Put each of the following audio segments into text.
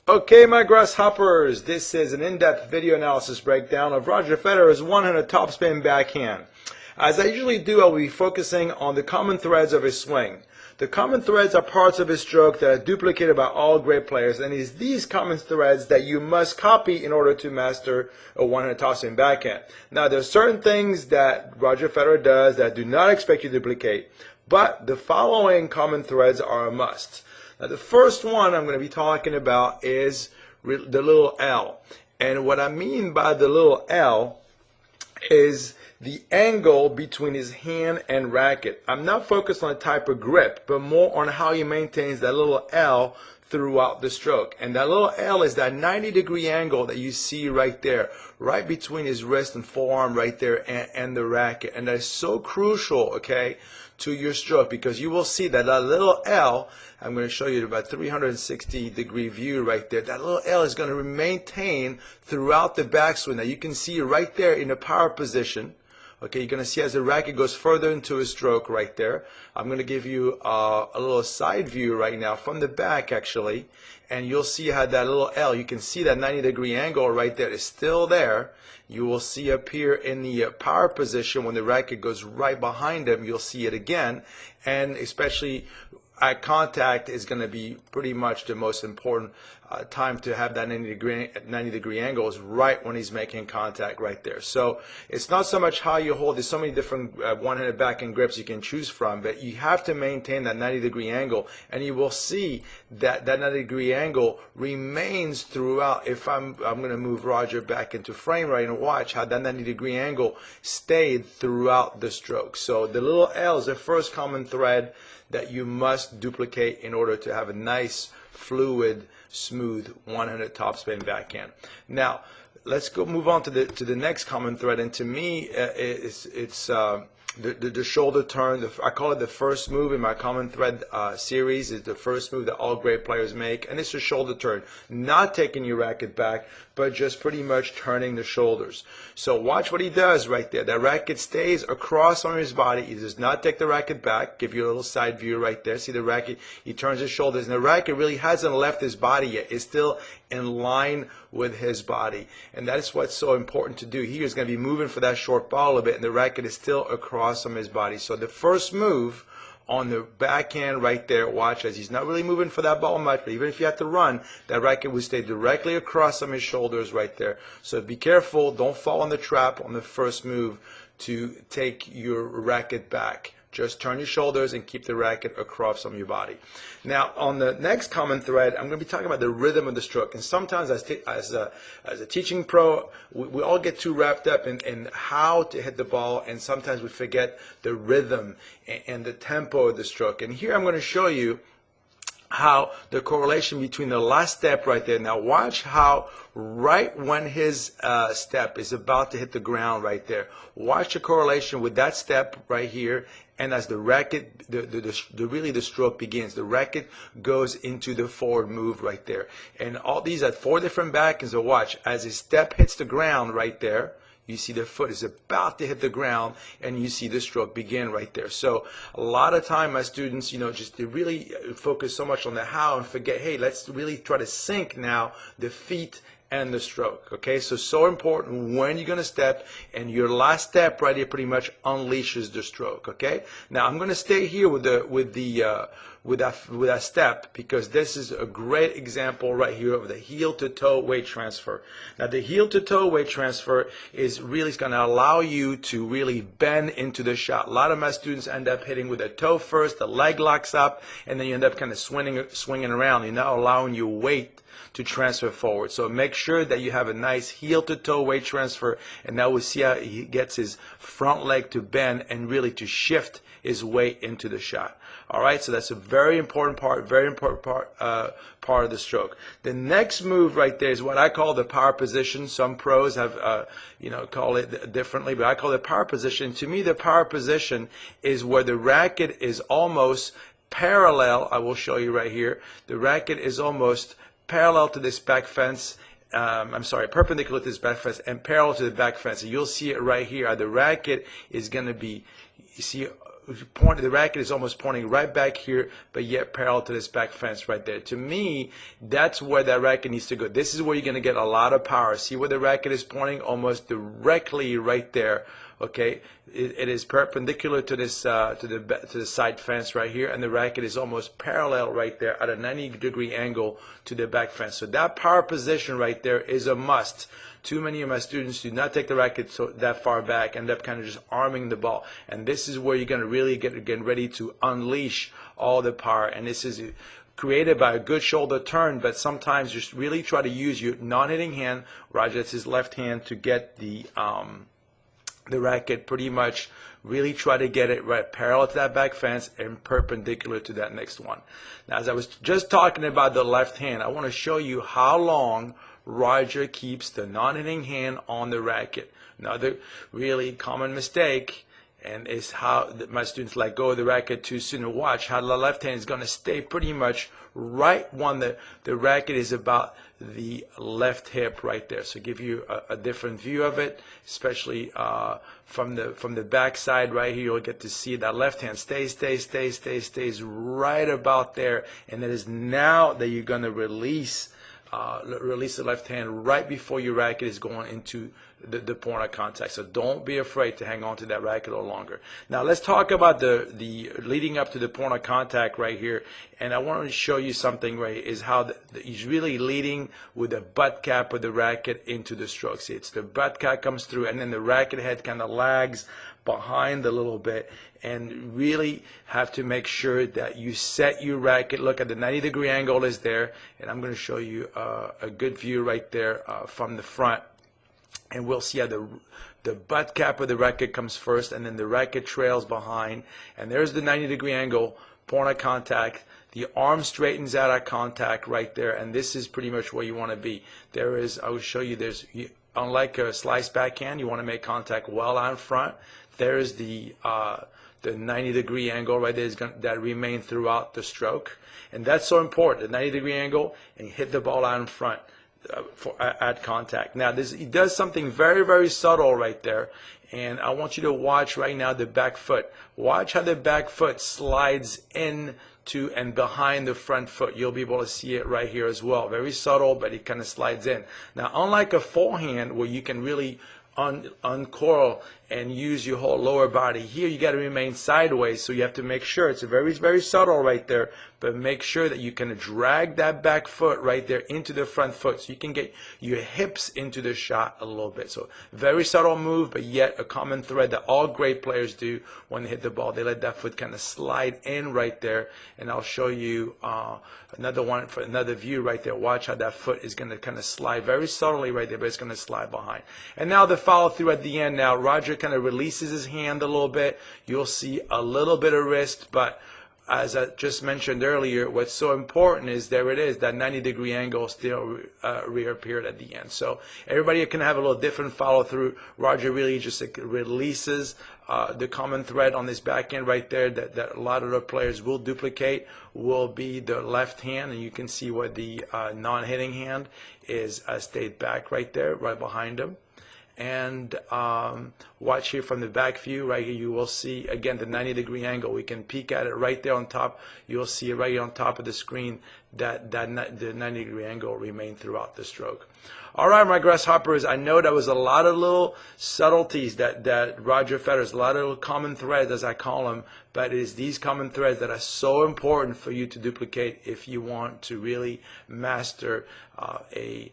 Okay, my grasshoppers, this is an in-depth video analysis breakdown of Roger Federer's 100 topspin backhand. As I usually do, I'll be focusing on the common threads of his swing. The common threads are parts of his stroke that are duplicated by all great players, and it's these common threads that you must copy in order to master a 100 topspin backhand. Now, there are certain things that Roger Federer does that I do not expect you to duplicate, but the following common threads are a must. Now, the first one I'm going to be talking about is the little L. And what I mean by the little L is the angle between his hand and racket. I'm not focused on the type of grip, but more on how he maintains that little L throughout the stroke. And that little L is that 90-degree angle that you see right there, right between his wrist and forearm right there and the racket. And that is so crucial, okay, to your stroke, because you will see that little L, I'm going to show you about 360-degree view right there. That little L is going to maintain throughout the backswing. Now you can see right there in the power position. Okay, you're going to see as the racket goes further into his stroke right there. I'm going to give you a little side view right now from the back actually, and you'll see how that little L, you can see that 90-degree angle right there is still there. You will see up here in the power position when the racket goes right behind him, you'll see it again, and especially eye contact is going to be pretty much the most important time to have that 90-degree angle is right when he's making contact right there. So it's not so much how you hold. There's so many different one-handed backhand grips you can choose from, but you have to maintain that 90-degree angle, and you will see that that 90-degree angle remains throughout. If I'm going to move Roger back into frame right and watch how that 90-degree angle stayed throughout the stroke. So the little L is the first common thread that you must duplicate in order to have a nice, fluid, smooth 100 topspin backhand. Now, let's move on to the next common thread, and to me, it's the shoulder turn. I call it the first move in my common thread series. Is the first move that all great players make, and it's a shoulder turn, not taking your racket back, but just pretty much turning the shoulders. So watch what he does right there. That racket stays across on his body. He does not take the racket back. Give you a little side view right there. See the racket? He turns his shoulders, and the racket really hasn't left his body yet. It's still in line with his body, and that's what's so important to do. He is going to be moving for that short ball a bit, and the racket is still across from his body. So the first move on the backhand right there, watch as he's not really moving for that ball much, but even if you have to run, that racket will stay directly across from his shoulders right there. So be careful, don't fall in the trap on the first move to take your racket back. Just turn your shoulders and keep the racket across from your body. Now, on the next common thread, I'm going to be talking about the rhythm of the stroke. And sometimes as a teaching pro, we all get too wrapped up in how to hit the ball, and sometimes we forget the rhythm and the tempo of the stroke. And here I'm going to show you how the correlation between the last step right there. Now watch how right when his step is about to hit the ground right there, watch the correlation with that step right here, and as the racket, really the stroke begins, the racket goes into the forward move right there. And all these are 4 different backhands. So watch as his step hits the ground right there. You see the foot is about to hit the ground, and you see the stroke begin right there. So a lot of time my students, just they really focus so much on the how and forget, hey, let's really try to sync now the feet and the stroke. Okay, so important when you're going to step, and your last step right here pretty much unleashes the stroke. Okay, now I'm going to stay here with that step, because this is a great example right here of the heel to toe weight transfer. Now the heel to toe weight transfer is really going to allow you to really bend into the shot. A lot of my students end up hitting with a toe first, the leg locks up, and then you end up kind of swinging around. You're not allowing your weight to transfer forward. So make sure that you have a nice heel to toe weight transfer, and now we'll see how he gets his front leg to bend and really to shift his weight into the shot. All right, so that's a very important part of the stroke. The next move right there is what I call the power position. Some pros have call it differently, but I call it power position. To me, the power position is where the racket is almost parallel. I will show you right here. The racket is almost parallel to this back fence. Perpendicular to this back fence and parallel to the back fence. And you'll see it right here. The racket is going to be, you see, the racket is almost pointing right back here, but yet parallel to this back fence right there. To me, that's where that racket needs to go. This is where you're going to get a lot of power. See where the racket is pointing? Almost directly right there. Okay, it is perpendicular to this to the side fence right here, and the racket is almost parallel right there at a 90-degree angle to the back fence. So that power position right there is a must. Too many of my students do not take the racket that far back, end up kind of just arming the ball, and this is where you're going to really get ready to unleash all the power. And this is created by a good shoulder turn, but sometimes just really try to use your non-hitting hand. Roger, that's his left hand, to get the racket pretty much, really try to get it right parallel to that back fence and perpendicular to that next one. Now, as I was just talking about the left hand, I want to show you how long Roger keeps the non-hitting hand on the racket. Another really common mistake, and is how my students let go of the racket too soon. And watch how the left hand is going to stay pretty much right when the racket is about the left hip right there. So give you a different view of it, especially from the back side right here. You'll get to see that left hand stays right about there, and it is now that you're going to release the left hand right before your racket is going into the point of contact. So don't be afraid to hang on to that racket a little longer. Now let's talk about the leading up to the point of contact right here. And I want to show you something, right, is how he's really leading with the butt cap of the racket into the stroke. See, it's the butt cap comes through, and then the racket head kind of lags behind a little bit, and really have to make sure that you set your racket. Look at the 90-degree angle is there, and I'm going to show you a good view right there from the front. And we'll see how the butt cap of the racket comes first, and then the racket trails behind. And there's the 90-degree angle, point of contact. The arm straightens out at contact right there, and this is pretty much where you want to be. There is, I will show you, unlike a slice backhand, you want to make contact well out in front. There is the 90-degree angle right there that remain throughout the stroke, and that's so important. The 90-degree angle, and hit the ball out in front. At contact. Now he does something very, very subtle right there, and I want you to watch right now the back foot. Watch how the back foot slides in to and behind the front foot. You'll be able to see it right here as well. Very subtle, but it kind of slides in. Now, unlike a forehand where you can really uncoil and use your whole lower body, here you got to remain sideways, so you have to make sure it's very, very subtle right there, but make sure that you can drag that back foot right there into the front foot, so you can get your hips into the shot a little bit. So very subtle move, but yet a common thread that all great players do when they hit the ball. They let that foot kind of slide in right there, and I'll show you another one for another view right there. Watch how that foot is going to kind of slide very subtly right there, but it's going to slide behind. And now the follow through at the end. Now Roger kind of releases his hand a little bit. You'll see a little bit of wrist, but as I just mentioned earlier, what's so important is there it is, that 90-degree angle still reappeared at the end. So everybody can have a little different follow through. Roger really just releases the common thread on this backhand right there that a lot of the players will duplicate, will be the left hand, and you can see where the non-hitting hand is stayed back right there, right behind him. And watch here from the back view right here, you will see again the 90-degree angle. We can peek at it right there on top. You'll see it right here on top of the screen that the 90-degree angle remained throughout the stroke. All right, my grasshoppers, I know there was a lot of little subtleties that Roger Federer, a lot of little common threads as I call them, but it is these common threads that are so important for you to duplicate if you want to really master a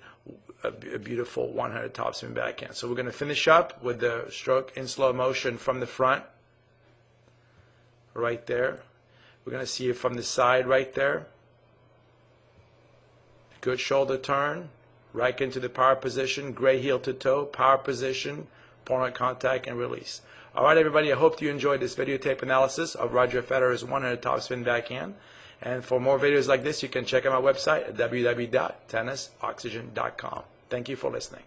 beautiful one-handed topspin backhand. So we're going to finish up with the stroke in slow motion from the front, right there. We're going to see it from the side right there. Good shoulder turn, right into the power position, great heel to toe, power position, point of contact, and release. All right, everybody, I hope you enjoyed this videotape analysis of Roger Federer's one-handed topspin backhand. And for more videos like this, you can check out my website at www.tennisoxygen.com. Thank you for listening.